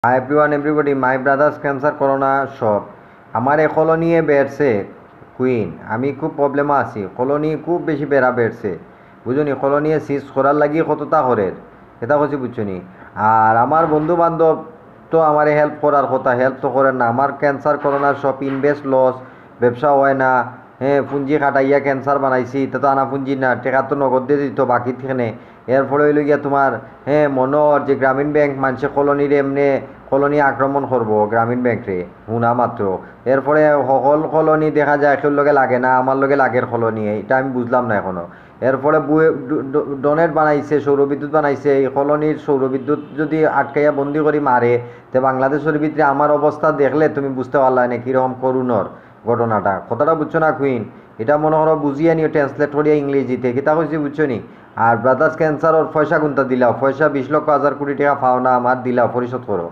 Hi everyone, everybody, my brothers cancer corona shop. আমার এই কলোনিয়ে বেড়ছে queen আমি খুব প্রবলেমে আছি কলোনি খুব বেশি বেড়া বেড়ছে বুঝুনি কলোনিয়ে সিজ করার লাগি কতটা করের এটা করছি বুঝছনি আর আমার বন্ধু বান্ধব তো আমার হেল্প করার কথা হেল্প তো করেন না আমার ক্যান্সার করোনার সব ইনভেস্ট লস ব্যবসা হয় না হ্যাঁ পুঁজি খাটাইয়া ক্যান্সার বানাইছি এটা তো আনা পুঁজি না টেকা তো নগদ দিয়ে দিত বাকি থেকে এর ফলে হইল গিয়া তোমার হ্যাঁ মনোর যে গ্রামীণ ব্যাংক মানুষে কলোনির এমনি কলোনি আক্রমণ করবো গ্রামীণ ব্যাংকে শুনা মাত্র এরপরে সকল কলোনি দেখা যায় একের লগে লাগে না আমার লগে লাগের কলোনি এটা আমি বুঝলাম না এখনো এরপরে ডোনেট বানাইছে সৌরবিদ্যুৎ বানাইছে এই কলোনির সৌরবিদ্যুৎ যদি আটকাইয়া বন্দি করি মারে তে বাংলাদেশের ভিতরে আমার অবস্থা দেখলে তুমি বুঝতে পারলা না কীরকম করুণর ঘটনাটা কথাটা বুঝছো না কুইন এটা মনে করো বুঝিয়ে নিও ট্রান্সলেট করিয়া ইংরেজিতে কিতা কইছি বুঝছো নি আর ব্রাদার্স ক্যান্সার ওর পয়সা গুনতা দিলাও পয়সা 20 লক্ষ হাজার কোটি টাকা পাও না আমার দিলাও পরিশোধ করো